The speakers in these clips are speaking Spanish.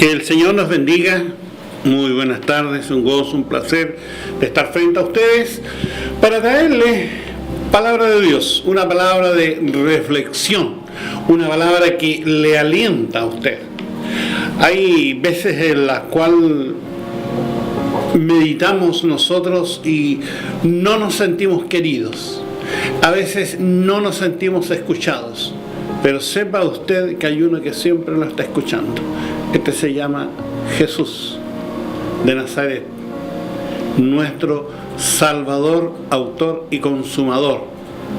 Que el Señor nos bendiga. Muy buenas tardes, un gozo, un placer de estar frente a ustedes para traerles palabra de Dios, una palabra de reflexión, una palabra que le alienta a usted. Hay veces en las cuales meditamos nosotros y no nos sentimos queridos, a veces no nos sentimos escuchados, pero sepa usted que hay uno que siempre lo está escuchando. Este se llama Jesús de Nazaret, nuestro Salvador, autor y consumador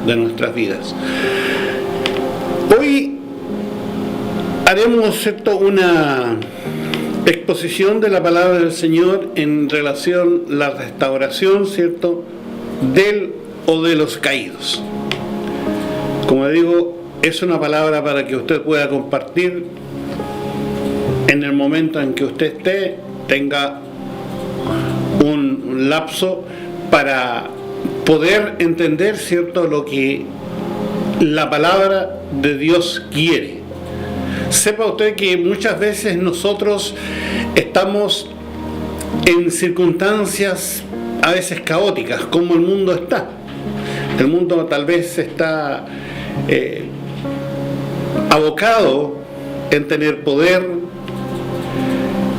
de nuestras vidas. Hoy haremos una exposición de la palabra del Señor en relación a la restauración, ¿cierto?, del o de los caídos. Como digo, es una palabra para que usted pueda compartir en el momento en que usted tenga un lapso para poder entender, ¿cierto?, lo que la palabra de Dios quiere. Sepa usted que muchas veces nosotros estamos en circunstancias a veces caóticas, como el mundo está. El mundo tal vez está abocado en tener poder,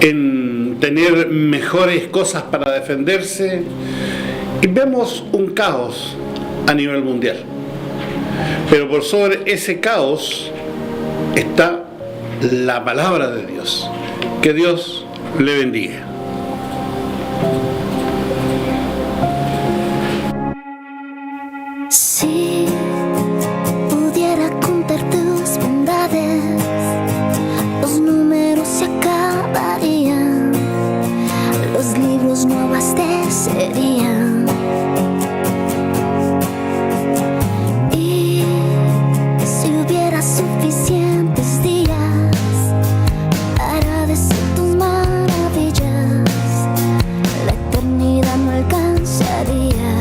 en tener mejores cosas para defenderse, y vemos un caos a nivel mundial. Pero por sobre ese caos está la palabra de Dios. Que Dios le bendiga. Si pudiera contar tus bondades, los números se acabarían, los libros no abastecerían. Y si hubiera suficientes días para decir tus maravillas, la eternidad no alcanzaría.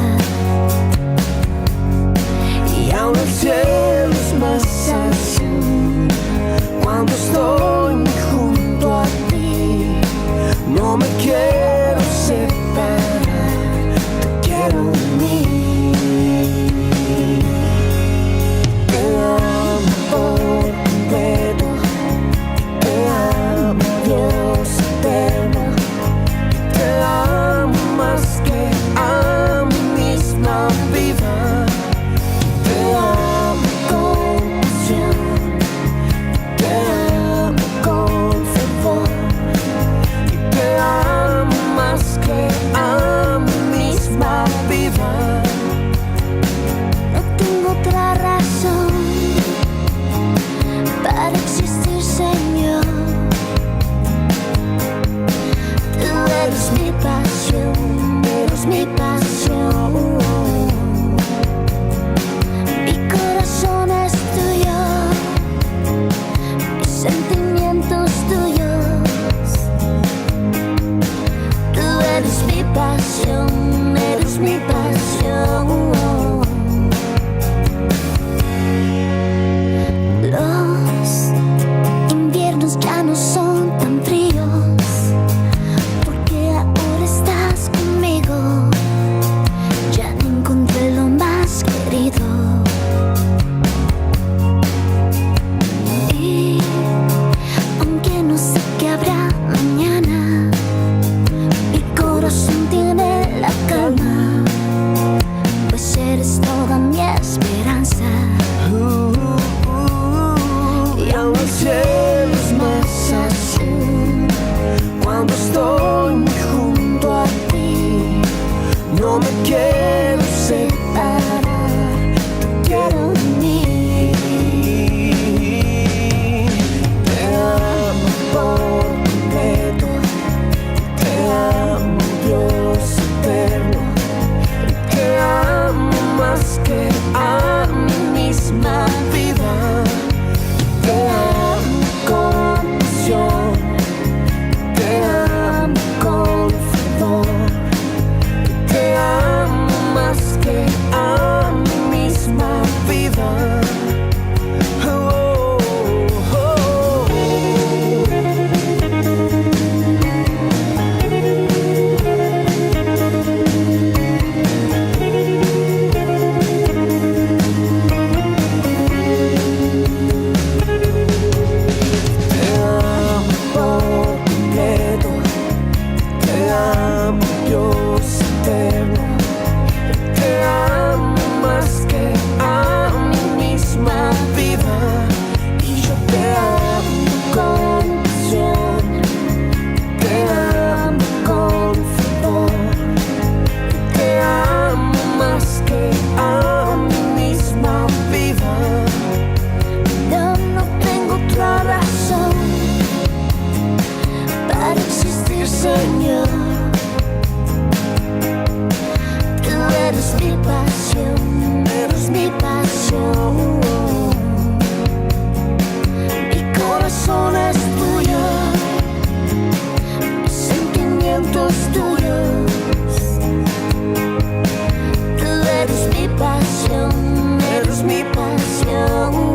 pasión, eres mi pasión.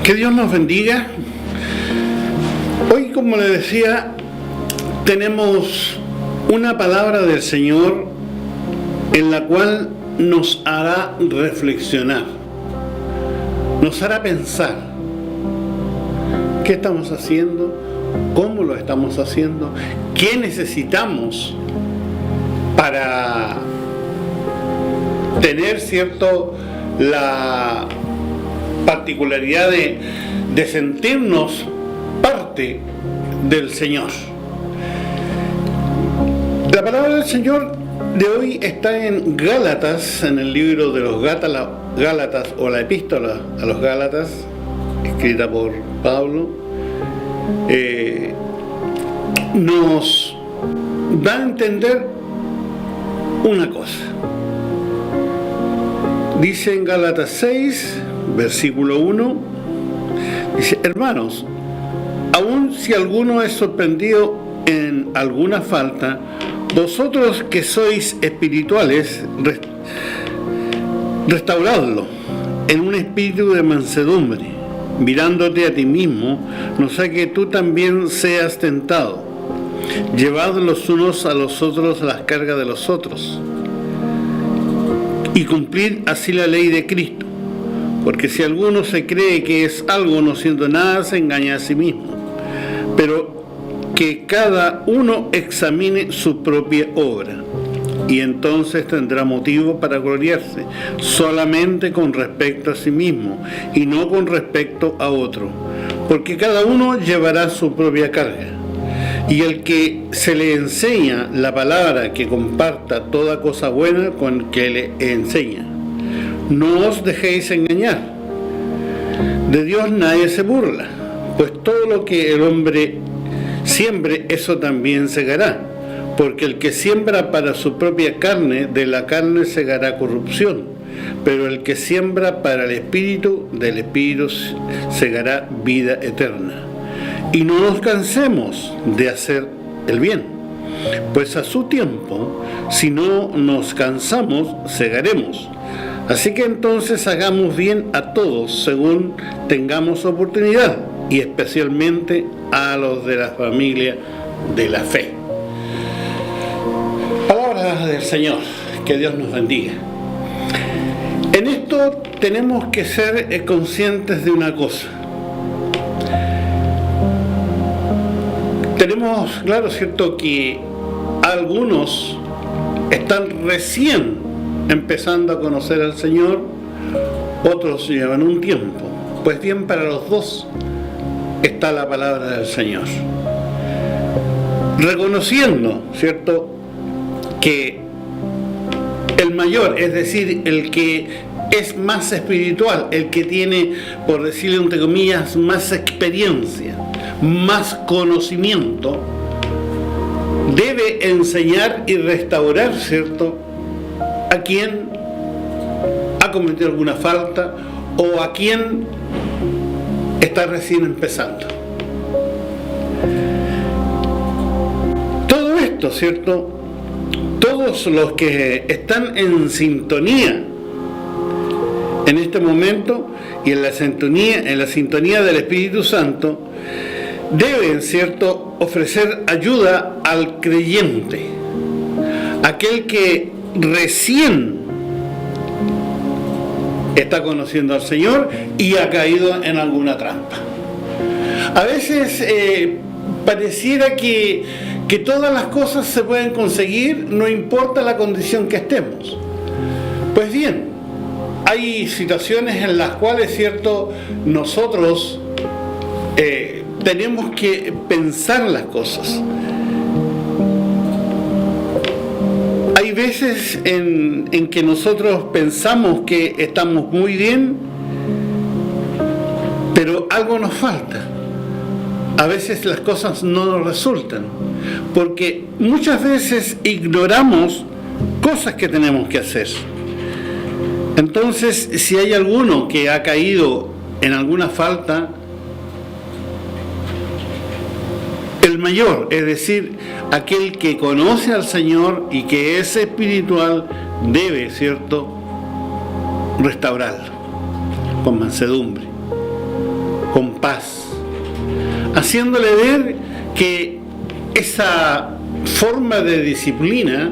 Que Dios nos bendiga. Hoy, como le decía, tenemos una palabra del Señor en la cual nos hará reflexionar, nos hará pensar qué estamos haciendo, cómo lo estamos haciendo, qué necesitamos para tener, cierto, la particularidad de sentirnos parte del Señor. La palabra del Señor de hoy está en Gálatas, en el libro de los Gálatas, o la epístola a los Gálatas, escrita por Pablo. Nos da a entender una cosa. Dice en Gálatas 6, versículo 1, dice: hermanos, aun si alguno es sorprendido en alguna falta, vosotros que sois espirituales, restauradlo en un espíritu de mansedumbre, mirándote a ti mismo, no sea que tú también seas tentado. Llevad los unos a los otros las cargas de los otros, y cumplid así la ley de Cristo. Porque si alguno se cree que es algo no siendo nada, se engaña a sí mismo. Pero que cada uno examine su propia obra, y entonces tendrá motivo para gloriarse solamente con respecto a sí mismo y no con respecto a otro, porque cada uno llevará su propia carga. Y el que se le enseña la palabra, que comparta toda cosa buena con que le enseña. No os dejéis engañar. De Dios nadie se burla, pues todo lo que el hombre siembre, eso también segará. Porque el que siembra para su propia carne, de la carne segará corrupción. Pero el que siembra para el Espíritu, del Espíritu segará vida eterna. Y no nos cansemos de hacer el bien, pues a su tiempo, si no nos cansamos, segaremos. Así que entonces hagamos bien a todos según tengamos oportunidad, y especialmente a los de la familia de la fe. Palabra del Señor, que Dios nos bendiga. En esto tenemos que ser conscientes de una cosa. Tenemos, claro, cierto, que algunos están recién empezando a conocer al Señor, otros llevan un tiempo. Pues bien, para los dos está la palabra del Señor. Reconociendo, ¿cierto?, que el mayor, es decir, el que es más espiritual, el que tiene, por decirlo entre comillas, más experiencia, más conocimiento, debe enseñar y restaurar, ¿cierto?, a quien ha cometido alguna falta o a quien está recién empezando. Todo esto, ¿cierto?, todos los que están en sintonía en este momento y en la sintonía del Espíritu Santo, deben, ¿cierto?, ofrecer ayuda al creyente, aquel que recién está conociendo al Señor y ha caído en alguna trampa. A veces pareciera que todas las cosas se pueden conseguir, no importa la condición que estemos. Pues bien, hay situaciones en las cuales, ¿cierto?, nosotros tenemos que pensar las cosas. Hay veces en que nosotros pensamos que estamos muy bien, pero algo nos falta. A veces las cosas no nos resultan, porque muchas veces ignoramos cosas que tenemos que hacer. Entonces, si hay alguno que ha caído en alguna falta el mayor, es decir, aquel que conoce al Señor y que es espiritual debe, ¿cierto?, restaurarlo con mansedumbre, con paz, haciéndole ver que esa forma de disciplina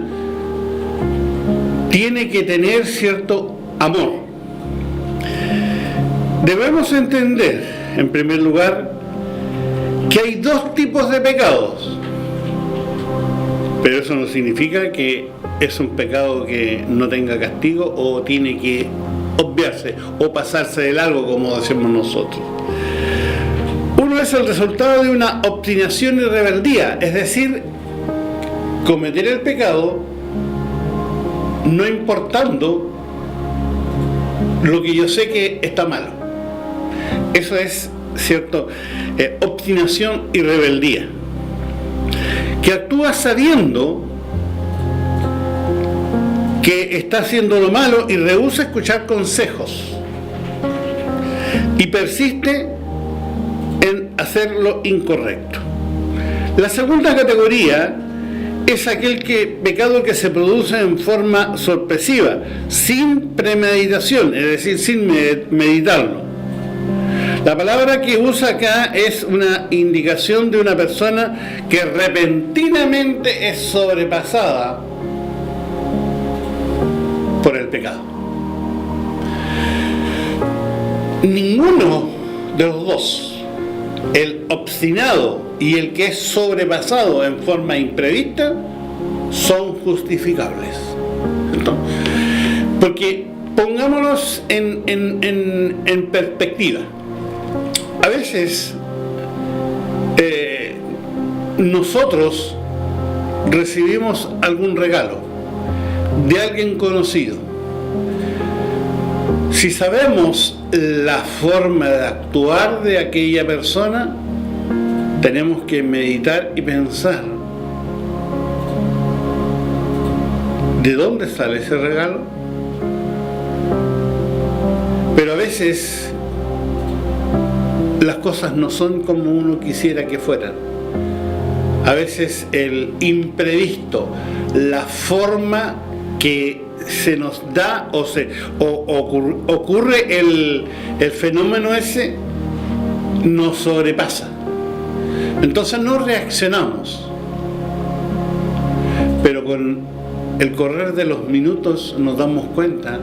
tiene que tener cierto amor. Debemos entender, en primer lugar, que hay dos tipos de pecados, pero eso no significa que es un pecado que no tenga castigo o tiene que obviarse o pasarse de largo, como decimos nosotros. Uno es el resultado de una obstinación y rebeldía, es decir, cometer el pecado no importando lo que yo sé que está malo. Eso es, ¿cierto?, obstinación y rebeldía, que actúa sabiendo que está haciendo lo malo y rehúsa escuchar consejos y persiste en hacer lo incorrecto. La segunda categoría es aquel pecado que se produce en forma sorpresiva, sin premeditación, es decir, sin meditarlo. La palabra que usa acá es una indicación de una persona que repentinamente es sobrepasada por el pecado. Ninguno de los dos, el obstinado y el que es sobrepasado en forma imprevista, son justificables. Entonces, porque pongámonos en perspectiva. A veces nosotros recibimos algún regalo de alguien conocido. Si sabemos la forma de actuar de aquella persona, tenemos que meditar y pensar: ¿de dónde sale ese regalo? Pero a veces las cosas no son como uno quisiera que fueran. A veces el imprevisto, la forma que se nos da ocurre el fenómeno ese, nos sobrepasa. Entonces no reaccionamos. Pero con el correr de los minutos nos damos cuenta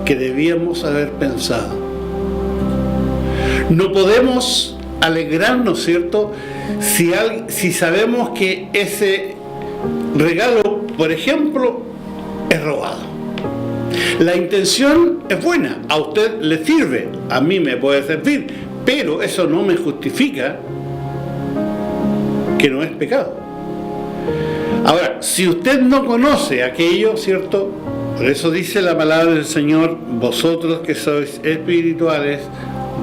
que debíamos haber pensado. No podemos alegrarnos, ¿cierto?, si sabemos que ese regalo, por ejemplo, es robado. La intención es buena, a usted le sirve, a mí me puede servir, pero eso no me justifica que no es pecado. Ahora, si usted no conoce aquello, ¿cierto?, por eso dice la palabra del Señor: vosotros que sois espirituales,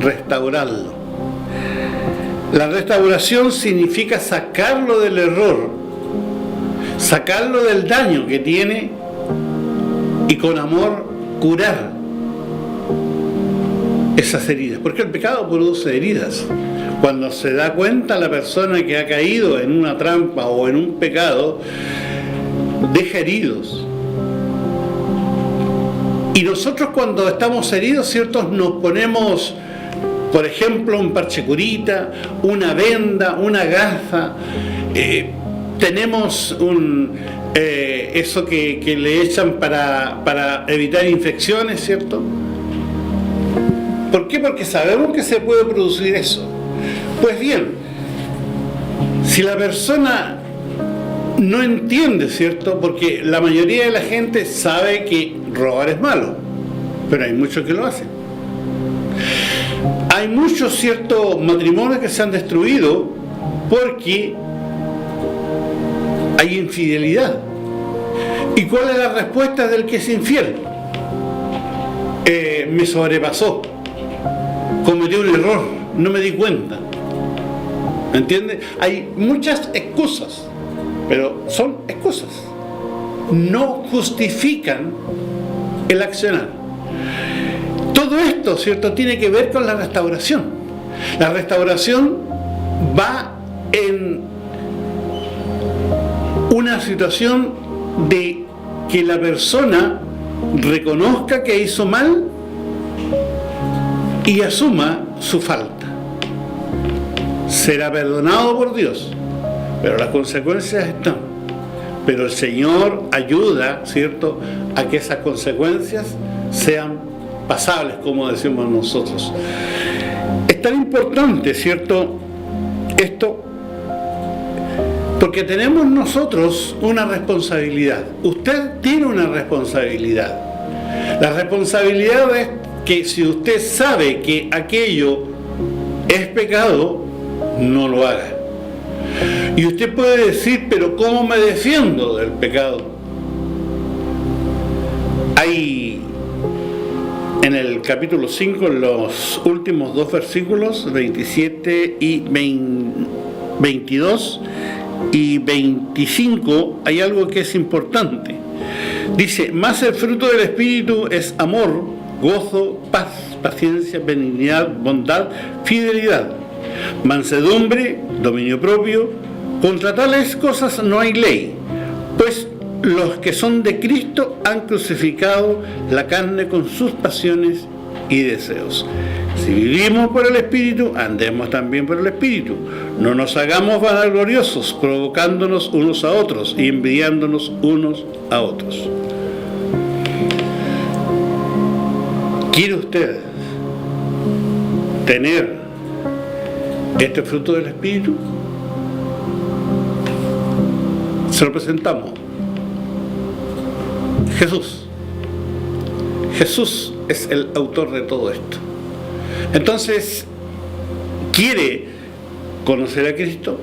restaurarlo. La restauración significa sacarlo del error, sacarlo del daño que tiene y con amor curar esas heridas, porque el pecado produce heridas. Cuando se da cuenta la persona que ha caído en una trampa o en un pecado, deja heridos. Y nosotros, cuando estamos heridos, ¿cierto?, nos ponemos, por ejemplo, un parche curita, una venda, una gasa, tenemos eso que le echan para evitar infecciones, ¿cierto? ¿Por qué? Porque sabemos que se puede producir eso. Pues bien, si la persona no entiende, ¿cierto?, porque la mayoría de la gente sabe que robar es malo, pero hay muchos que lo hacen. Hay muchos, ¿cierto?, matrimonios que se han destruido porque hay infidelidad. ¿Y cuál es la respuesta del que es infiel? Me sobrepasó, cometí un error, no me di cuenta. ¿Me entiende? Hay muchas excusas, pero son excusas. No justifican el accionar. Todo esto, ¿cierto?, tiene que ver con la restauración. La restauración va en una situación de que la persona reconozca que hizo mal y asuma su falta. Será perdonado por Dios, pero las consecuencias están. Pero el Señor ayuda, ¿cierto?, a que esas consecuencias sean pasables, como decimos nosotros. Es tan importante, ¿cierto?, esto, porque tenemos nosotros una responsabilidad. Usted tiene una responsabilidad. La responsabilidad es que si usted sabe que aquello es pecado, no lo haga. Y usted puede decir, pero ¿cómo me defiendo del pecado? Hay en el capítulo 5, en los últimos dos versículos, 27 y 22 y 25, hay algo que es importante. Dice, mas el fruto del Espíritu es amor, gozo, paz, paciencia, benignidad, bondad, fidelidad, mansedumbre, dominio propio. Contra tales cosas no hay ley, pues los que son de Cristo han crucificado la carne con sus pasiones y deseos. Si vivimos por el Espíritu, andemos también por el Espíritu. No nos hagamos vanagloriosos, provocándonos unos a otros y envidiándonos unos a otros. ¿Quiere usted tener este fruto del Espíritu? Se lo presentamos. Jesús es el autor de todo esto. Entonces, ¿quiere conocer a Cristo?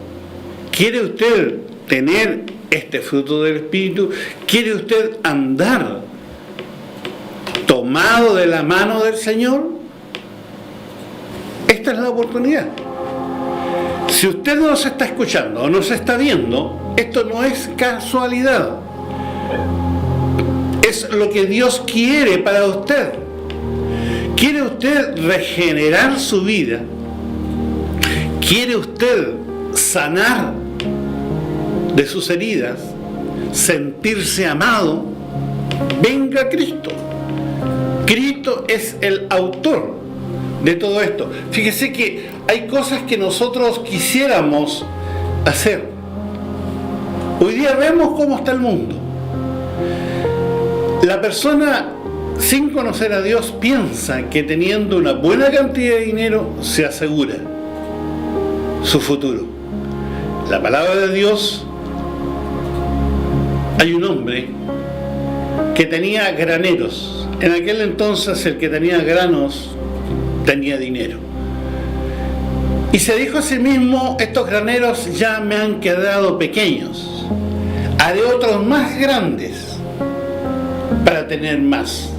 ¿Quiere usted tener este fruto del Espíritu? ¿Quiere usted andar tomado de la mano del Señor? Esta es la oportunidad. Si usted no nos está escuchando o no se está viendo, esto no es casualidad. Es lo que Dios quiere para usted. ¿Quiere usted regenerar su vida? ¿Quiere usted sanar de sus heridas? ¿Sentirse amado? Venga a Cristo. Cristo es el autor de todo esto. Fíjese que hay cosas que nosotros quisiéramos hacer. Hoy día vemos cómo está el mundo. La persona sin conocer a Dios piensa que teniendo una buena cantidad de dinero se asegura su futuro. La palabra de Dios, hay un hombre que tenía graneros. En aquel entonces el que tenía granos tenía dinero. Y se dijo a sí mismo, estos graneros ya me han quedado pequeños. Haré otros más grandes para tener más.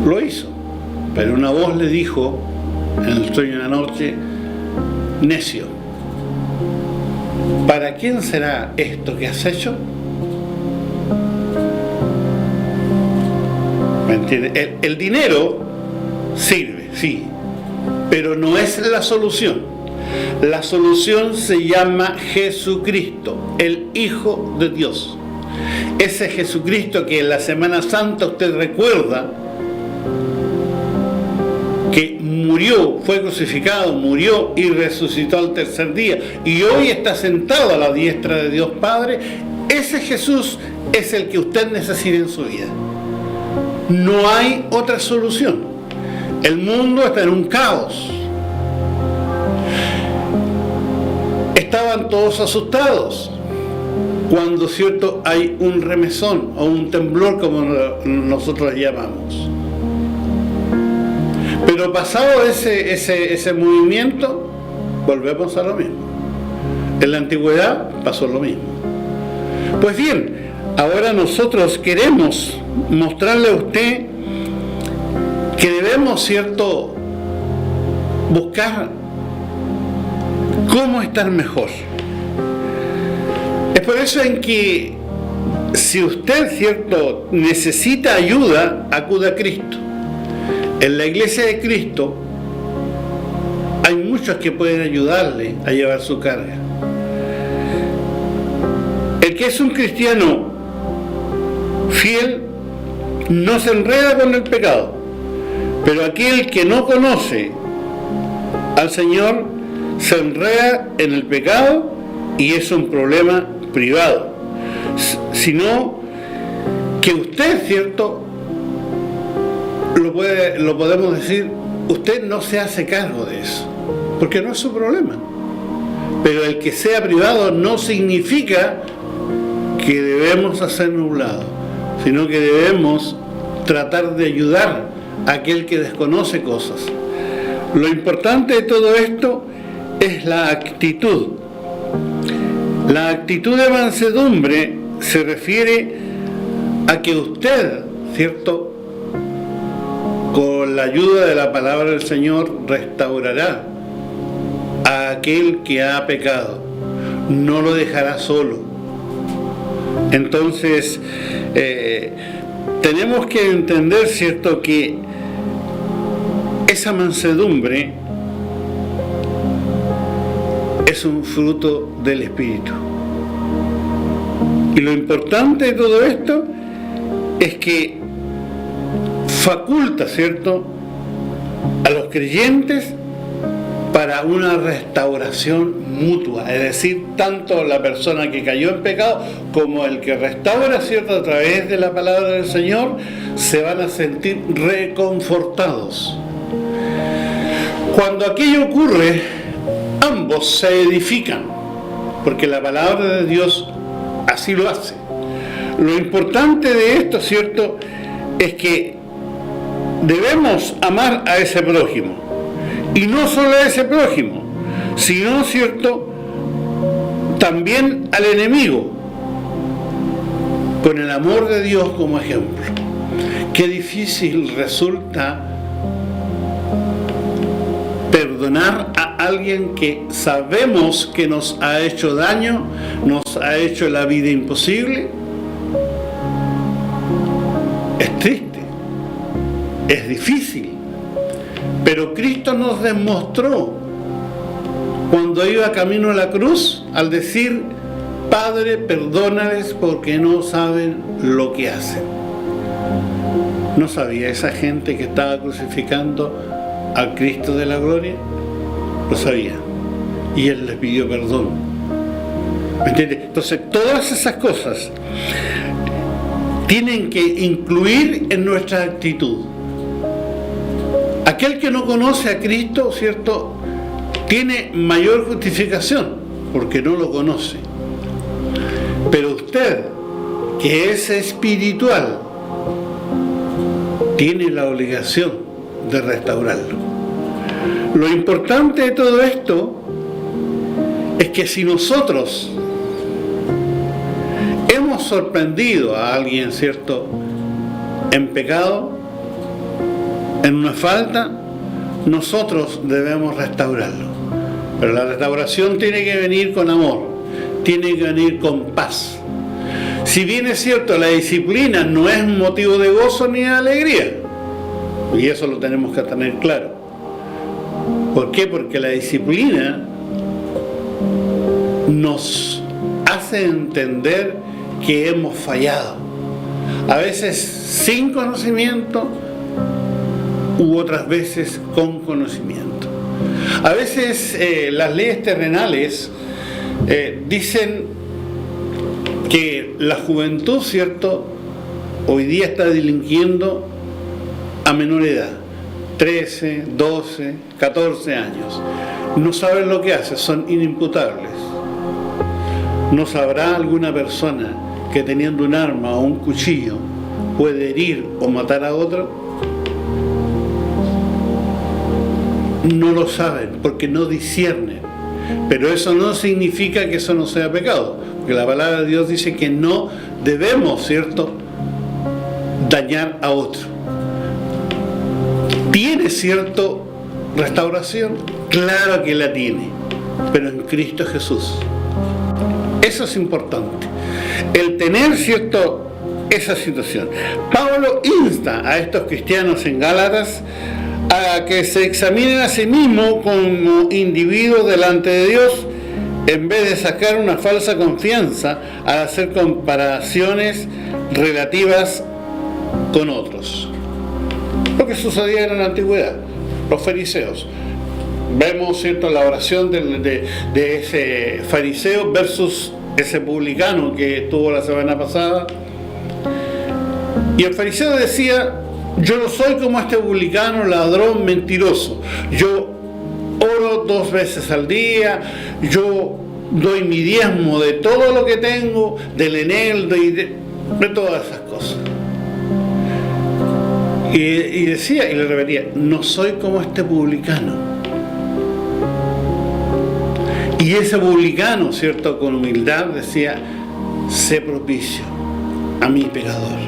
Lo hizo, pero una voz le dijo en el sueño de la noche, necio, ¿para quién será esto que has hecho? ¿Me entiende? El dinero sirve, sí, pero no es la solución. La solución se llama Jesucristo, el Hijo de Dios. Ese Jesucristo que en la Semana Santa usted recuerda que murió, fue crucificado, murió y resucitó al tercer día y hoy está sentado a la diestra de Dios Padre. Ese Jesús es el que usted necesita en su vida. No hay otra solución. El mundo está en un caos. Estaban todos asustados cuando, cierto, hay un remesón o un temblor, como nosotros llamamos. Pero pasado ese movimiento, volvemos a lo mismo. En la antigüedad pasó lo mismo. Pues bien, ahora nosotros queremos mostrarle a usted que debemos, cierto, buscar cómo estar mejor. Es por eso en que si usted, cierto, necesita ayuda, acuda a Cristo. En la iglesia de Cristo hay muchos que pueden ayudarle a llevar su carga. El que es un cristiano fiel no se enreda con el pecado, pero aquel que no conoce al Señor se enreda en el pecado y es un problema privado, sino que usted, ¿cierto?, lo podemos decir, usted no se hace cargo de eso, porque no es su problema. Pero el que sea privado no significa que debemos hacernos un lado, sino que debemos tratar de ayudar a aquel que desconoce cosas. Lo importante de todo esto es la actitud. La actitud de mansedumbre se refiere a que usted, ¿cierto?, con la ayuda de la palabra del Señor restaurará a aquel que ha pecado, no lo dejará solo. Entonces, tenemos que entender, ¿cierto?, que esa mansedumbre es un fruto del Espíritu. Y lo importante de todo esto es que faculta, ¿cierto?, a los creyentes para una restauración mutua, es decir, tanto la persona que cayó en pecado como el que restaura, ¿cierto?, a través de la palabra del Señor, se van a sentir reconfortados. Cuando aquello ocurre, ambos se edifican, porque la palabra de Dios así lo hace. Lo importante de esto, ¿cierto?, es que debemos amar a ese prójimo, y no solo a ese prójimo, sino, ¿cierto?, también al enemigo, con el amor de Dios como ejemplo. Qué difícil resulta perdonar a alguien que sabemos que nos ha hecho daño, nos ha hecho la vida imposible. Es triste, es difícil, pero Cristo nos demostró cuando iba camino a la cruz al decir: Padre, perdónales porque no saben lo que hacen. ¿No sabía esa gente que estaba crucificando al Cristo de la gloria? Lo sabía, y Él les pidió perdón. ¿Me entiendes? Entonces, todas esas cosas tienen que incluir en nuestra actitud. Aquel que no conoce a Cristo, ¿cierto?, tiene mayor justificación porque no lo conoce. Pero usted, que es espiritual, tiene la obligación de restaurarlo. Lo importante de todo esto es que si nosotros hemos sorprendido a alguien, ¿cierto?, en pecado, en una falta, nosotros debemos restaurarlo. Pero la restauración tiene que venir con amor, tiene que venir con paz. Si bien es cierto, la disciplina no es motivo de gozo ni de alegría, y eso lo tenemos que tener claro. ¿Por qué? Porque la disciplina nos hace entender que hemos fallado, a veces sin conocimiento u otras veces con conocimiento. A veces las leyes terrenales dicen que la juventud, ¿cierto?, hoy día está delinquiendo a menor edad, 13, 12, 14 años. No saben lo que hace, son inimputables. ¿No sabrá alguna persona que teniendo un arma o un cuchillo puede herir o matar a otro? No lo saben porque no disciernen. Pero eso no significa que eso no sea pecado, porque la palabra de Dios dice que no debemos, ¿cierto?, dañar a otro. ¿Tiene, cierto, restauración? Claro que la tiene, pero en Cristo Jesús. Eso es importante. El tener, ¿cierto?, esa situación. Pablo insta a estos cristianos en Gálatas a que se examinen a sí mismos como individuos delante de Dios, en vez de sacar una falsa confianza al hacer comparaciones relativas con otros. Lo que sucedía en la antigüedad, los fariseos. Vemos, ¿cierto?, la oración de ese fariseo versus ese publicano que tuvo la semana pasada. Y el fariseo decía: yo no soy como este publicano, ladrón, mentiroso. Yo oro 2 veces al día, yo doy mi diezmo de todo lo que tengo, del eneldo y de todas esas cosas. Y decía, y le repetía: no soy como este publicano. Y ese publicano, ¿cierto?, con humildad decía: sé propicio a mi pecador.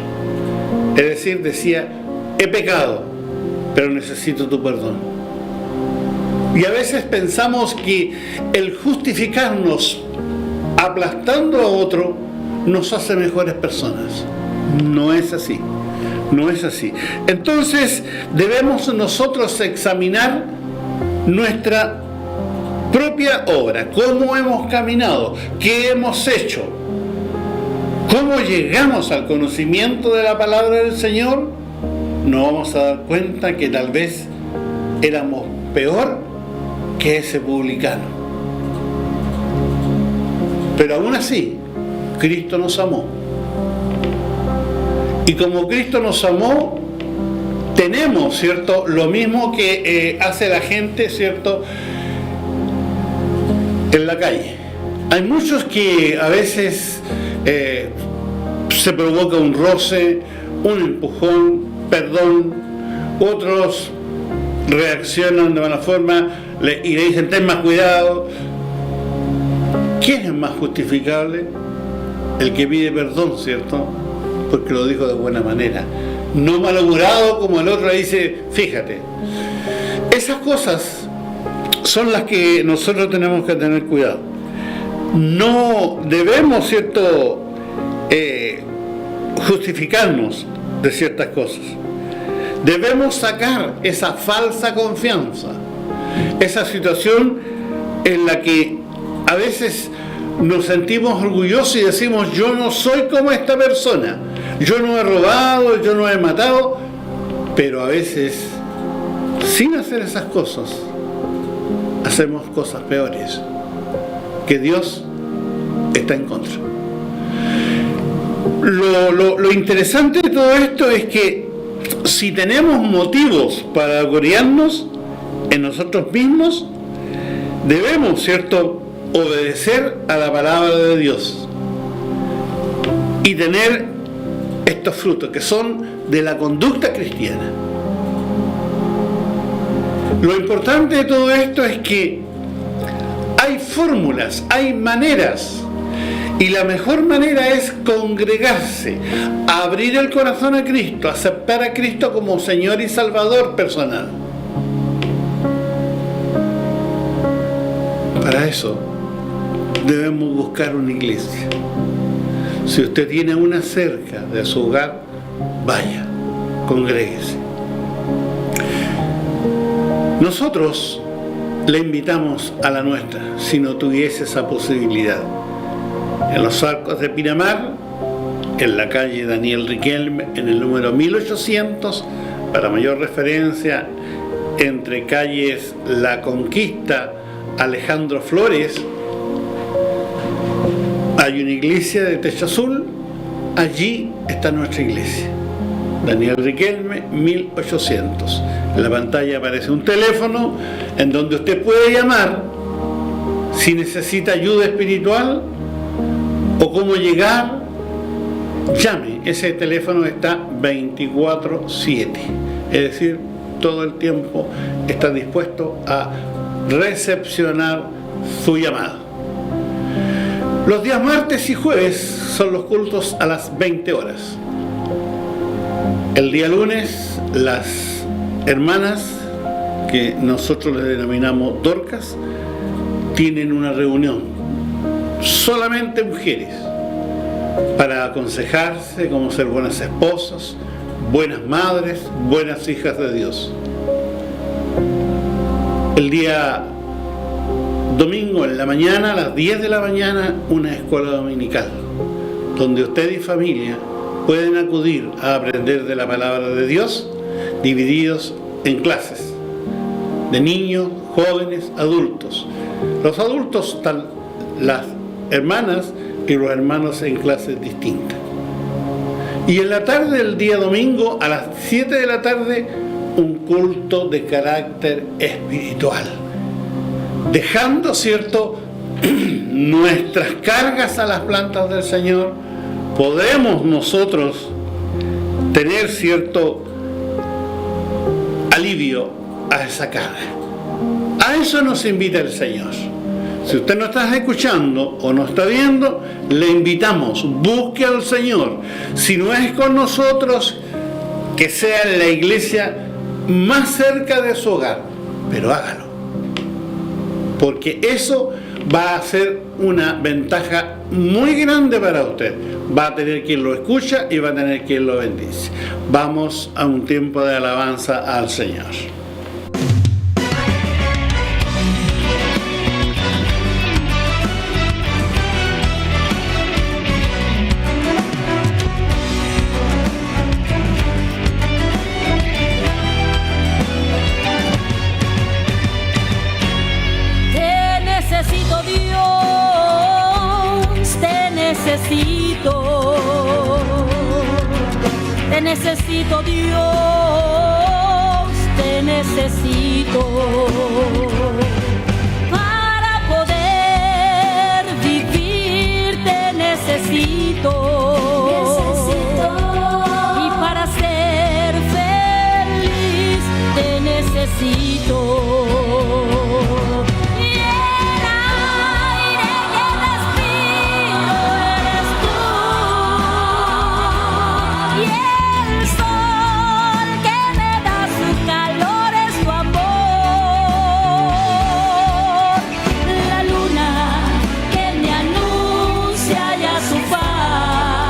Es decir, decía: he pecado, pero necesito tu perdón. Y a veces pensamos que el justificarnos aplastando a otro nos hace mejores personas. No es así. No es así. Entonces debemos nosotros examinar nuestra propia obra, cómo hemos caminado, qué hemos hecho, cómo llegamos al conocimiento de la palabra del Señor. Nos vamos a dar cuenta que tal vez éramos peor que ese publicano. Pero aún así, Cristo nos amó. Y como Cristo nos amó, tenemos, ¿cierto?, lo mismo que hace la gente, ¿cierto?, en la calle. Hay muchos que a veces se provoca un roce, un empujón, perdón. Otros reaccionan de mala forma y le dicen: ten más cuidado. ¿Quién es más justificable? El que pide perdón, ¿cierto?, porque lo dijo de buena manera, no malhumorado como el otro le dice: fíjate. Esas cosas son las que nosotros tenemos que tener cuidado. No debemos, ¿cierto?, justificarnos de ciertas cosas. Debemos sacar esa falsa confianza, esa situación en la que a veces nos sentimos orgullosos y decimos: yo no soy como esta persona, yo no he robado, yo no he matado. Pero a veces, sin hacer esas cosas, hacemos cosas peores, que Dios está en contra. Lo interesante de todo esto es que si tenemos motivos para gloriarnos en nosotros mismos, debemos, ¿cierto?, obedecer a la palabra de Dios y tener estos frutos que son de la conducta cristiana. Lo importante de todo esto es que hay fórmulas, hay maneras, y la mejor manera es congregarse, abrir el corazón a Cristo, aceptar a Cristo como Señor y Salvador personal. Para eso debemos buscar una iglesia. Si usted tiene una cerca de su hogar, vaya, congréguese. Nosotros le invitamos a la nuestra, si no tuviese esa posibilidad. En los Arcos de Pinamar, en la calle Daniel Riquelme, en el número 1800, para mayor referencia, entre calles La Conquista, Alejandro Flores, hay una iglesia de techo azul. Allí está nuestra iglesia, Daniel Riquelme, 1800. En la pantalla aparece un teléfono en donde usted puede llamar si necesita ayuda espiritual o cómo llegar. Llame, ese teléfono está 24/7, es decir, todo el tiempo está dispuesto a recepcionar su llamada. Los días martes y jueves son los cultos a las 20 horas. El día lunes, las hermanas, que nosotros les denominamos Dorcas, tienen una reunión, solamente mujeres, para aconsejarse cómo ser buenas esposas, buenas madres, buenas hijas de Dios. El día domingo en la mañana, a las 10 de la mañana, una escuela dominical, donde usted y familia pueden acudir a aprender de la palabra de Dios, divididos en clases, de niños, jóvenes, adultos. Los adultos están las hermanas y los hermanos en clases distintas. Y en la tarde del día domingo, a las 7 de la tarde, un culto de carácter espiritual. Dejando, ¿cierto?, nuestras cargas a las plantas del Señor, podemos nosotros tener cierto alivio a esa carga. A eso nos invita el Señor. Si usted no está escuchando o no está viendo, le invitamos, busque al Señor. Si no es con nosotros, que sea en la iglesia más cerca de su hogar, pero hágalo. Porque eso va a ser una ventaja muy grande para usted. Va a tener quien lo escucha y va a tener quien lo bendice. Vamos a un tiempo de alabanza al Señor. Te necesito, Dios, te necesito para poder vivir, te necesito, y para ser feliz te necesito. Su paz.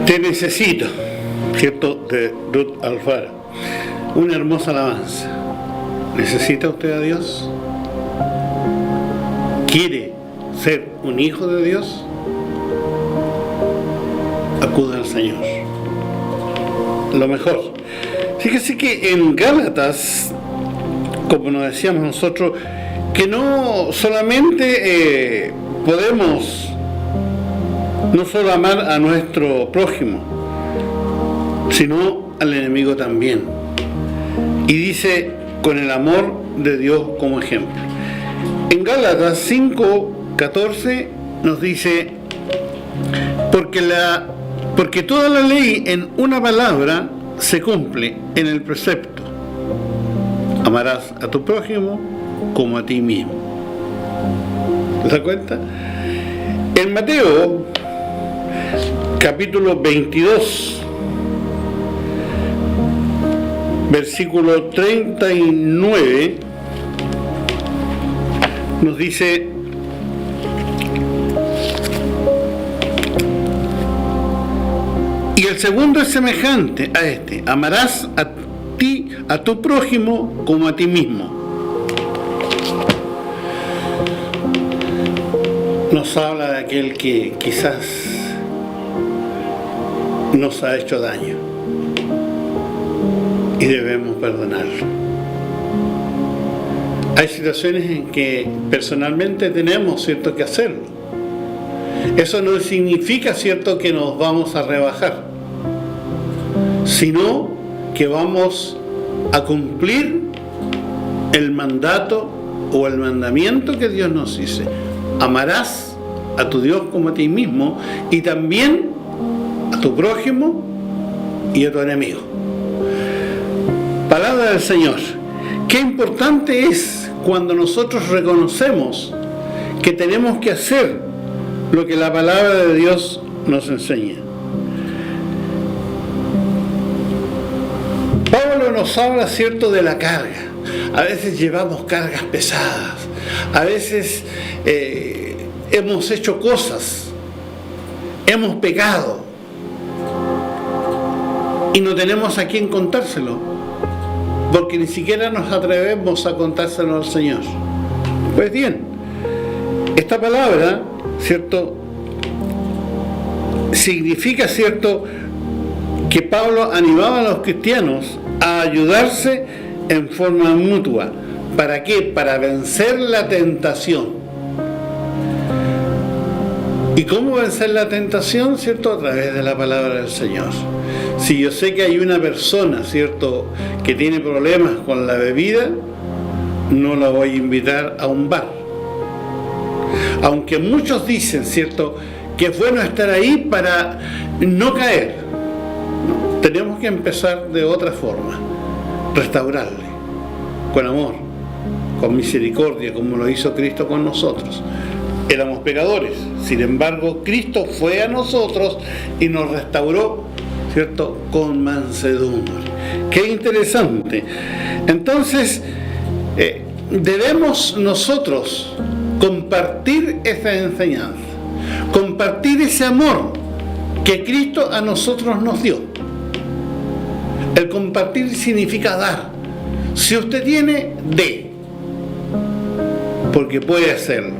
Te necesito, ¿cierto? De Ruth Alfaro. Una hermosa alabanza. ¿Necesita usted a Dios? ¿Quiere ser un hijo de Dios? Acuda al Señor. Lo mejor. Fíjese que en Gálatas, como nos decíamos nosotros, que no solamente podemos no solo amar a nuestro prójimo, sino al enemigo también. Y dice, con el amor de Dios como ejemplo. En Gálatas 5:14 nos dice, porque toda la ley en una palabra se cumple en el precepto: amarás a tu prójimo como a ti mismo. ¿Te das cuenta? En Mateo capítulo 22, versículo 39, nos dice: y el segundo es semejante a este: amarás a tu prójimo como a ti mismo. Nos habla de aquel que quizás nos ha hecho daño y debemos perdonarlo. Hay situaciones en que personalmente tenemos, ¿cierto?, que hacerlo. Eso no significa, ¿cierto?, que nos vamos a rebajar, sino que vamos a cumplir el mandato o el mandamiento que Dios nos dice: amarás a tu Dios como a ti mismo, y también a tu prójimo y a tu enemigo. Palabra del Señor. Qué importante es cuando nosotros reconocemos que tenemos que hacer lo que la palabra de Dios nos enseña. Pablo nos habla, ¿cierto?, de la carga. A veces llevamos cargas pesadas, a veces hemos hecho cosas, hemos pecado y no tenemos a quién contárselo, porque ni siquiera nos atrevemos a contárselo al Señor. Pues bien, esta palabra, ¿cierto?, significa, ¿cierto?, que Pablo animaba a los cristianos a ayudarse en forma mutua. ¿Para qué? Para vencer la tentación. ¿Y cómo vencer la tentación? ¿Cierto? A través de la palabra del Señor. Si yo sé que hay una persona, ¿cierto?, que tiene problemas con la bebida, no la voy a invitar a un bar. Aunque muchos dicen, ¿cierto?, que es bueno estar ahí para no caer. No, tenemos que empezar de otra forma. Restaurarle, con amor, con misericordia, como lo hizo Cristo con nosotros. Éramos pecadores, sin embargo Cristo fue a nosotros y nos restauró, ¿cierto?, con mansedumbre. Qué interesante. Entonces debemos nosotros compartir esa enseñanza, compartir ese amor que Cristo a nosotros nos dio. El compartir significa dar. Si usted tiene, dé, porque puede hacerlo.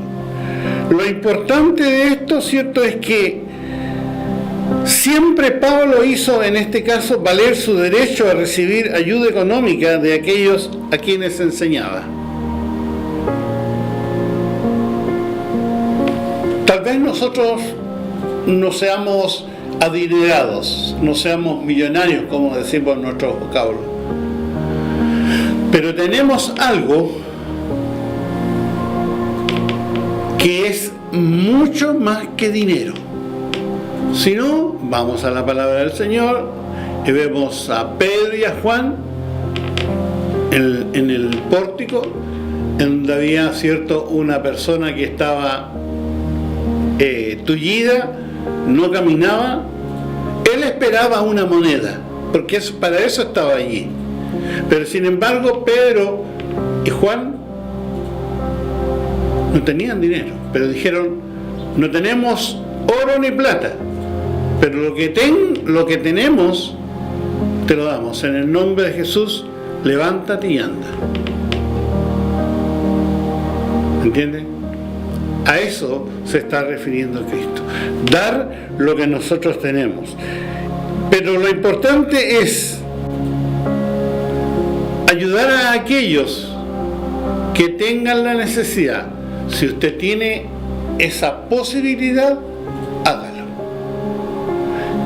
Lo importante de esto, ¿cierto?, es que siempre Pablo hizo, en este caso, valer su derecho a recibir ayuda económica de aquellos a quienes enseñaba. Tal vez nosotros no seamos adinerados, no seamos millonarios, como decimos en nuestro vocablo, pero tenemos algo que es mucho más que dinero. Si no, vamos a la palabra del Señor y vemos a Pedro y a Juan en el pórtico, en donde había, ¿cierto?, una persona que estaba tullida, no caminaba. Él esperaba una moneda, porque para eso estaba allí. Pero sin embargo, Pedro y Juan no tenían dinero, pero dijeron: no tenemos oro ni plata, Pero lo que tenemos, te lo damos. En el nombre de Jesús, levántate y anda. ¿Entiendes? A eso se está refiriendo Cristo. Dar lo que nosotros tenemos. Pero lo importante es ayudar a aquellos que tengan la necesidad. Si usted tiene esa posibilidad, hágalo.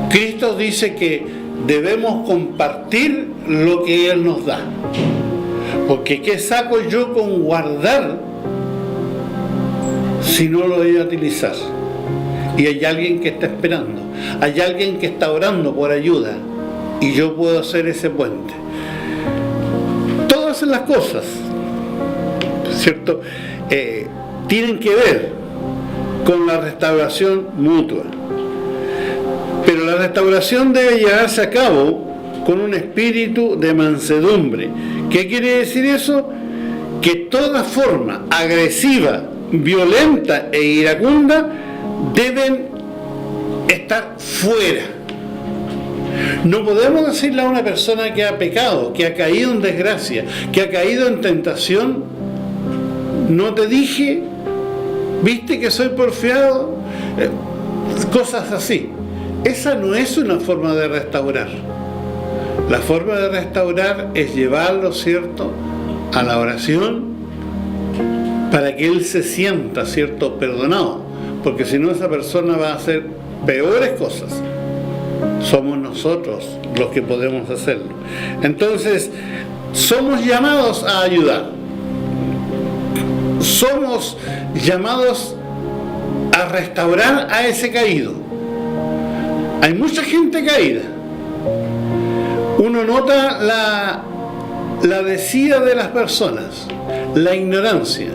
Cristo dice que debemos compartir lo que Él nos da. Porque ¿qué saco yo con guardar si no lo voy a utilizar? Y hay alguien que está esperando, hay alguien que está orando por ayuda, y yo puedo hacer ese puente. Todas las cosas, ¿cierto?, tienen que ver con la restauración mutua. Pero la restauración debe llevarse a cabo con un espíritu de mansedumbre. ¿Qué quiere decir eso? Que toda forma agresiva, violenta e iracunda deben estar fuera. No podemos decirle a una persona que ha pecado, que ha caído en desgracia, que ha caído en tentación: no te dije, viste que soy porfiado, cosas así. Esa no es una forma de restaurar. La forma de restaurar es llevarlo, ¿cierto?, a la oración, para que él se sienta, ¿cierto?, perdonado, porque si no, esa persona va a hacer peores cosas. Somos nosotros los que podemos hacerlo. Entonces, somos llamados a ayudar. Somos llamados a restaurar a ese caído. Hay mucha gente caída. Uno nota la desidia de las personas, la ignorancia.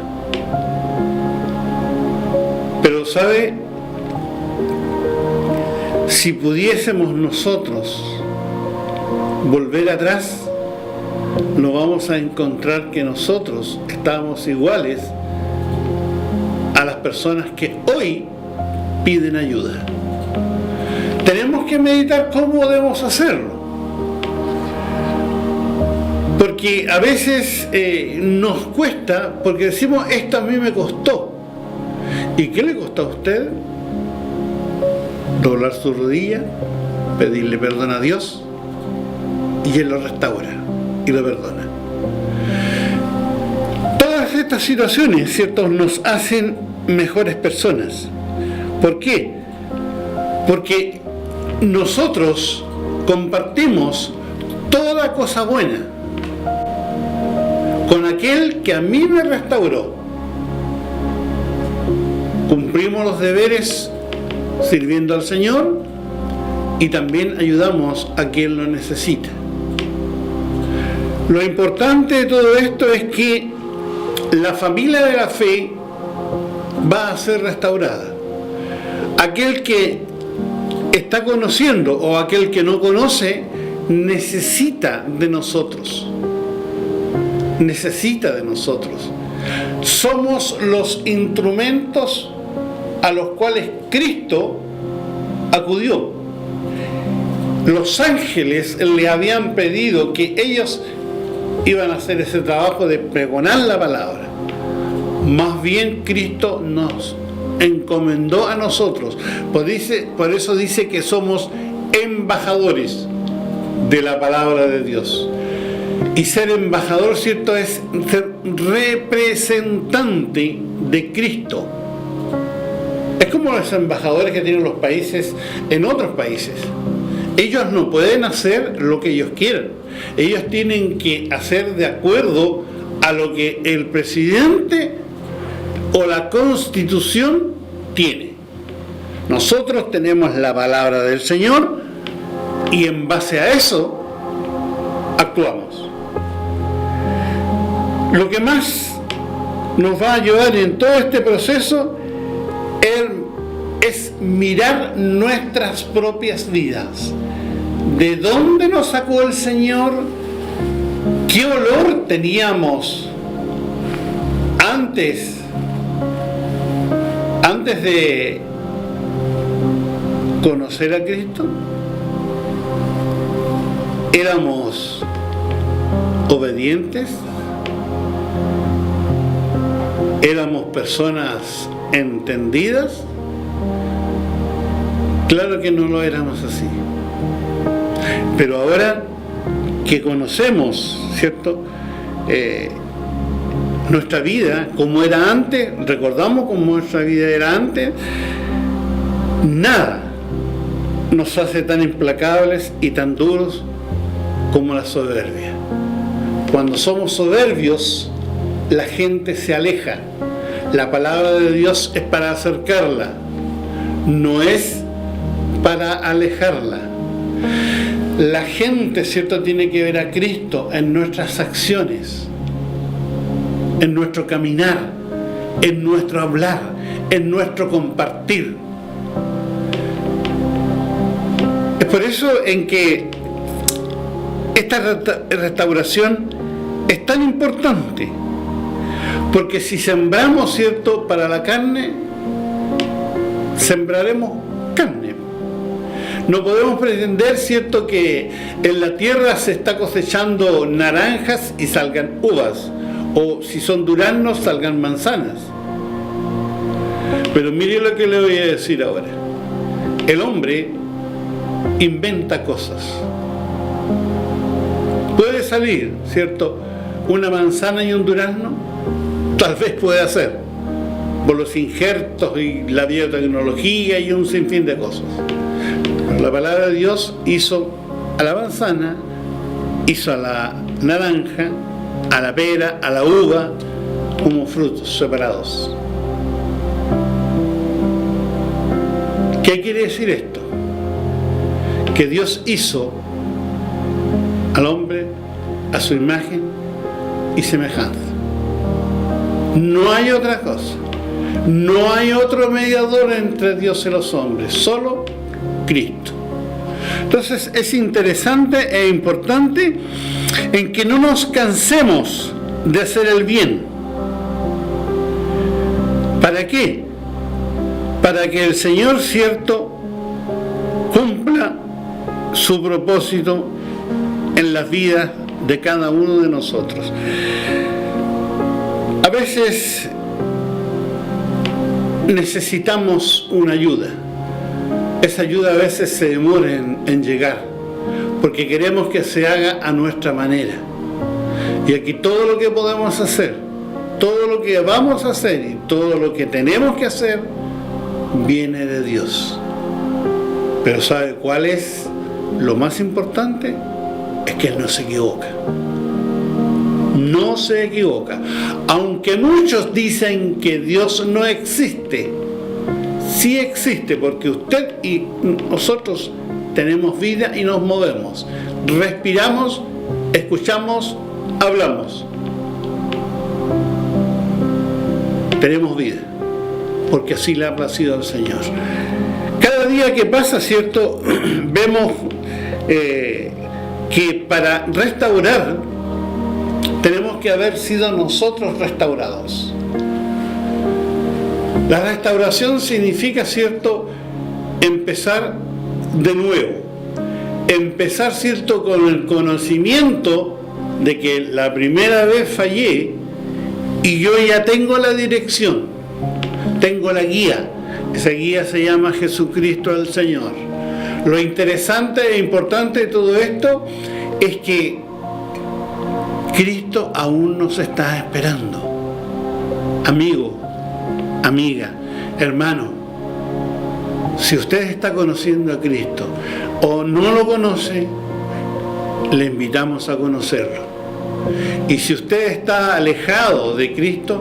Pero ¿sabe? Si pudiésemos nosotros volver atrás, nos vamos a encontrar que nosotros estamos iguales a las personas que hoy piden ayuda. Tenemos que meditar cómo debemos hacerlo, porque a veces nos cuesta, porque decimos: esto a mí me costó. ¿Y qué le costó a usted? Doblar su rodilla, pedirle perdón a Dios, y Él lo restaura y lo perdona. Todas estas situaciones, ¿cierto?, nos hacen mejores personas. ¿Por qué? Porque nosotros compartimos toda cosa buena con aquel que a mí me restauró. Cumplimos los deberes sirviendo al Señor y también ayudamos a quien lo necesita. Lo importante de todo esto es que la familia de la fe va a ser restaurada. Aquel que está conociendo o aquel que no conoce necesita de nosotros. Necesita de nosotros. Somos los instrumentos a los cuales Cristo acudió. Los ángeles le habían pedido que ellos iban a hacer ese trabajo de pregonar la palabra. Más bien Cristo nos encomendó a nosotros. Por eso dice que somos embajadores de la palabra de Dios. Y ser embajador, ¿cierto?, es ser representante de Cristo. Es como los embajadores que tienen los países en otros países. Ellos no pueden hacer lo que ellos quieran. Ellos tienen que hacer de acuerdo a lo que el presidente o la Constitución tiene. Nosotros tenemos la palabra del Señor y en base a eso actuamos. Lo que más nos va a ayudar en todo este proceso es mirar nuestras propias vidas. ¿De dónde nos sacó el Señor? ¿Qué olor teníamos antes conocer a Cristo? ¿Éramos obedientes? ¿Éramos personas entendidas? Claro que no lo éramos así. Pero ahora que conocemos, ¿cierto? Nuestra vida como era antes, recordamos cómo nuestra vida era antes, nada nos hace tan implacables y tan duros como la soberbia. Cuando somos soberbios, la gente se aleja. La palabra de Dios es para acercarla, no es para alejarla. La gente, ¿cierto?, tiene que ver a Cristo en nuestras acciones, en nuestro caminar, en nuestro hablar, en nuestro compartir. Es por eso en que esta restauración es tan importante, porque si sembramos, ¿cierto?, para la carne, sembraremos carne. No podemos pretender, ¿cierto?, que en la tierra se está cosechando naranjas y salgan uvas, o si son duraznos salgan manzanas. Pero mire lo que le voy a decir ahora. El hombre inventa cosas. Puede salir, ¿cierto?, una manzana y un durazno, tal vez puede ser, por los injertos y la biotecnología y un sinfín de cosas. La palabra de Dios hizo a la manzana, hizo a la naranja, a la pera, a la uva, como frutos separados. ¿Qué quiere decir esto? Que Dios hizo al hombre a su imagen y semejanza. No hay otra cosa. No hay otro mediador entre Dios y los hombres, solo Cristo. Entonces es interesante e importante en que no nos cansemos de hacer el bien. ¿Para qué? Para que el Señor, ¿cierto?, cumpla su propósito en las vidas de cada uno de nosotros. A veces necesitamos una ayuda. Esa ayuda a veces se demora en llegar, porque queremos que se haga a nuestra manera. Y aquí todo lo que podemos hacer, todo lo que vamos a hacer y todo lo que tenemos que hacer, viene de Dios. Pero ¿sabe cuál es lo más importante? Es que Él no se equivoca. No se equivoca. Aunque muchos dicen que Dios no existe, sí existe, porque usted y nosotros tenemos vida y nos movemos, respiramos, escuchamos, hablamos. Tenemos vida, porque así le ha placido al Señor. Cada día que pasa, ¿cierto?, vemos que para restaurar tenemos que haber sido nosotros restaurados. La restauración significa, ¿cierto?, empezar de nuevo. Empezar, ¿cierto?, con el conocimiento de que la primera vez fallé y yo ya tengo la dirección, tengo la guía. Esa guía se llama Jesucristo el Señor. Lo interesante e importante de todo esto es que Cristo aún nos está esperando. Amigo, amiga, hermano, si usted está conociendo a Cristo o no lo conoce, le invitamos a conocerlo. Y si usted está alejado de Cristo,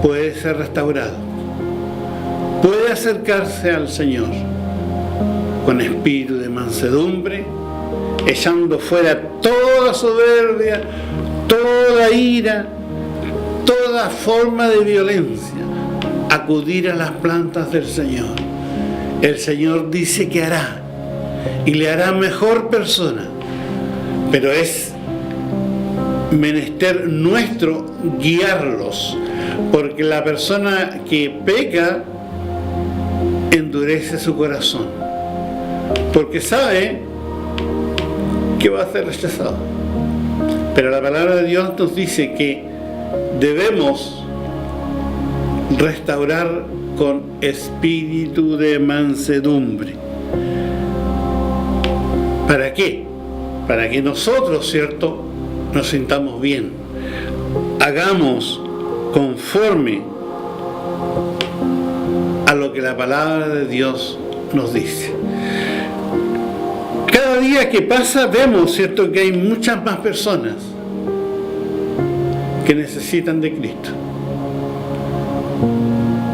puede ser restaurado. Puede acercarse al Señor con espíritu de mansedumbre, echando fuera toda soberbia, toda ira, toda forma de violencia. Acudir a las plantas del Señor. El Señor dice que hará, y le hará mejor persona, pero es menester nuestro guiarlos, porque la persona que peca endurece su corazón. porque sabe que va a ser rechazado. Pero la palabra de Dios nos dice que debemos restaurar con espíritu de mansedumbre. ¿Para qué? Para que nosotros, ¿cierto?, nos sintamos bien. Hagamos conforme a lo que la palabra de Dios nos dice. Cada día que pasa vemos, ¿cierto?, que hay muchas más personas que necesitan de Cristo.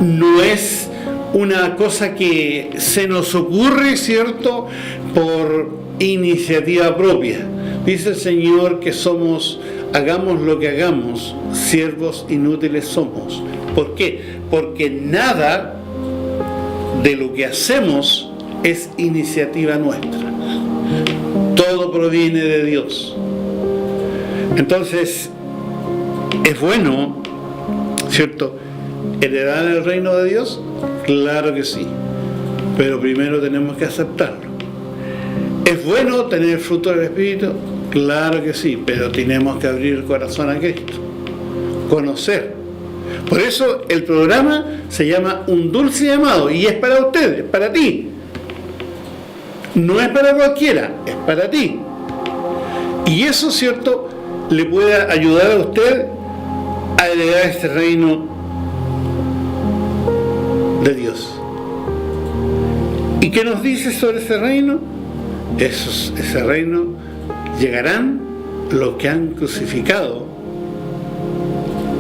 No es una cosa que se nos ocurre, ¿cierto?, por iniciativa propia. Dice el Señor que somos, hagamos lo que hagamos, siervos inútiles somos. ¿Por qué? Porque nada de lo que hacemos es iniciativa nuestra. Todo proviene de Dios. Entonces, ¿es bueno, cierto, heredar el reino de Dios? Claro que sí. Pero primero tenemos que aceptarlo. ¿Es bueno tener el fruto del Espíritu? Claro que sí, pero tenemos que abrir el corazón a Cristo. Conocer. Por eso el programa se llama Un Dulce Llamado, y es para ustedes, para ti. No es para cualquiera, es para ti. Y eso, ¿cierto?, le puede ayudar a usted a heredar este reino de Dios. ¿Y qué nos dice sobre ese reino? Ese reino llegarán los que han crucificado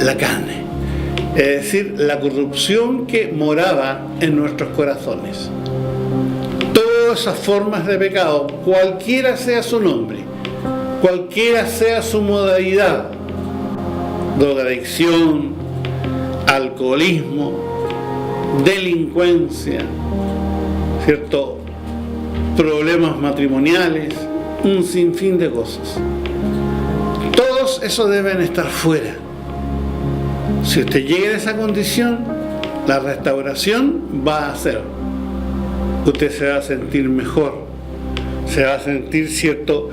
la carne, es decir, la corrupción que moraba en nuestros corazones. Todas esas formas de pecado, cualquiera sea su nombre, cualquiera sea su modalidad, drogadicción, alcoholismo, delincuencia, ¿cierto?, problemas matrimoniales, un sinfín de cosas. Todos esos deben estar fuera. Si usted llega a esa condición, la restauración va a hacer. Usted se va a sentir mejor, se va a sentir, ¿cierto?,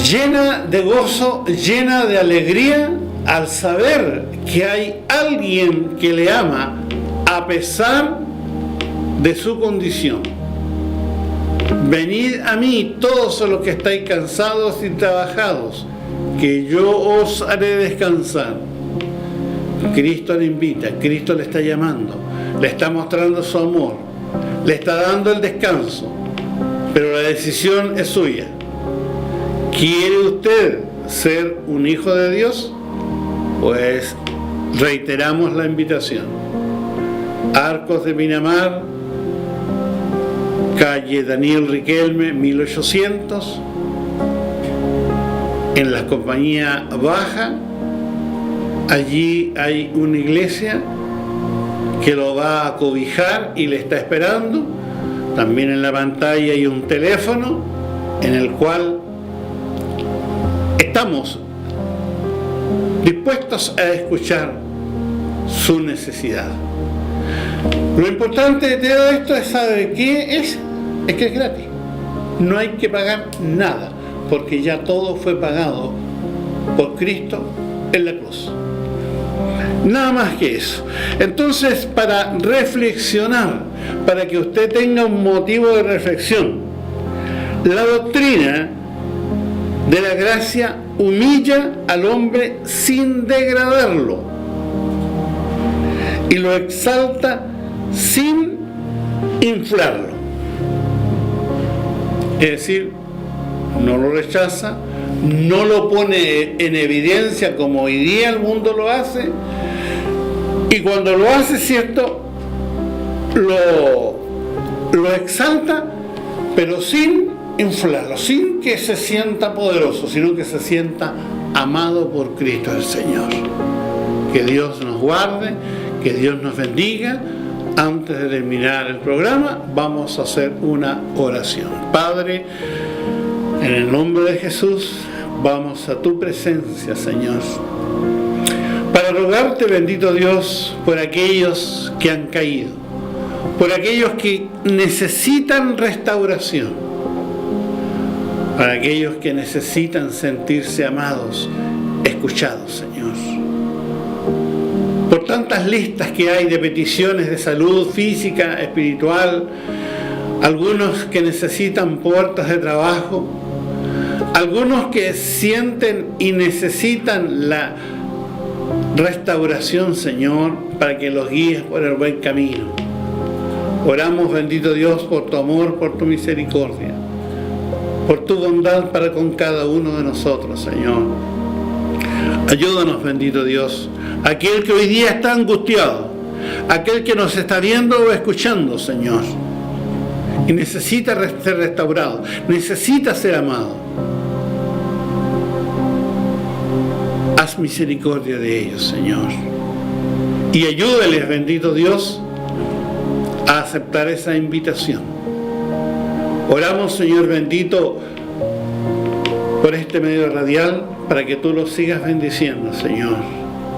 llena de gozo, llena de alegría al saber que hay alguien que le ama a pesar de su condición. Venid a mí todos los que estáis cansados y trabajados, que yo os haré descansar. Cristo le invita, Cristo le está llamando, le está mostrando su amor, le está dando el descanso, pero la decisión es suya. ¿Quiere usted ser un hijo de Dios? Pues reiteramos la invitación. Arcos de Pinamar, calle Daniel Riquelme, 1800, en la Compañía Baja. Allí hay una iglesia que lo va a cobijar y le está esperando. También en la pantalla hay un teléfono en el cual estamos dispuestos a escuchar su necesidad. Lo importante de todo esto es saber qué es que es gratis. No hay que pagar nada, porque ya todo fue pagado por Cristo en la cruz. Nada más que eso. Entonces, para reflexionar, para que usted tenga un motivo de reflexión, la doctrina de la gracia humilla al hombre sin degradarlo y lo exalta sin inflarlo. Es decir, no lo rechaza, no lo pone en evidencia como hoy día el mundo lo hace, y cuando lo hace, ¿cierto?, lo exalta, pero sin inflarlo, sin que se sienta poderoso, sino que se sienta amado por Cristo el Señor. Que Dios nos guarde, que Dios nos bendiga. Antes de terminar el programa, vamos a hacer una oración. Padre, en el nombre de Jesús, vamos a tu presencia, Señor, para rogarte, bendito Dios, por aquellos que han caído, por aquellos que necesitan restauración, para aquellos que necesitan sentirse amados, escuchados, Señor. Por tantas listas que hay de peticiones de salud física, espiritual, algunos que necesitan puertas de trabajo, algunos que sienten y necesitan la restauración, Señor, para que los guíes por el buen camino. Oramos, bendito Dios, por tu amor, por tu misericordia, por tu bondad para con cada uno de nosotros, Señor. Ayúdanos, bendito Dios, aquel que hoy día está angustiado, aquel que nos está viendo o escuchando, Señor, y necesita ser restaurado, necesita ser amado. Haz misericordia de ellos, Señor, y ayúdales, bendito Dios, a aceptar esa invitación. Oramos, Señor bendito, por este medio radial, para que tú lo sigas bendiciendo, Señor.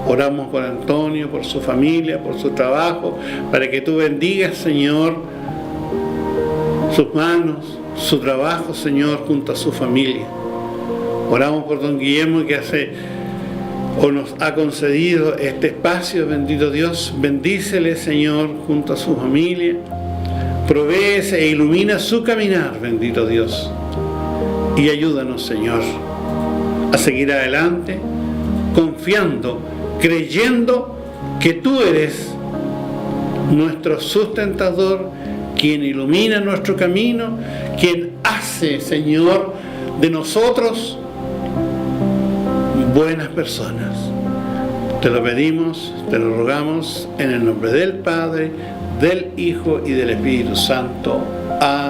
Oramos por Antonio, por su familia, por su trabajo, para que tú bendigas, Señor, sus manos, su trabajo, Señor, junto a su familia. Oramos por don Guillermo, que nos ha concedido este espacio, bendito Dios. Bendícele, Señor, junto a su familia. Provéese e ilumina su caminar, bendito Dios. Y ayúdanos, Señor, a seguir adelante, confiando, creyendo que tú eres nuestro sustentador, quien ilumina nuestro camino, quien hace, Señor, de nosotros buenas personas. Te lo pedimos, te lo rogamos, en el nombre del Padre, del Hijo y del Espíritu Santo. Amén.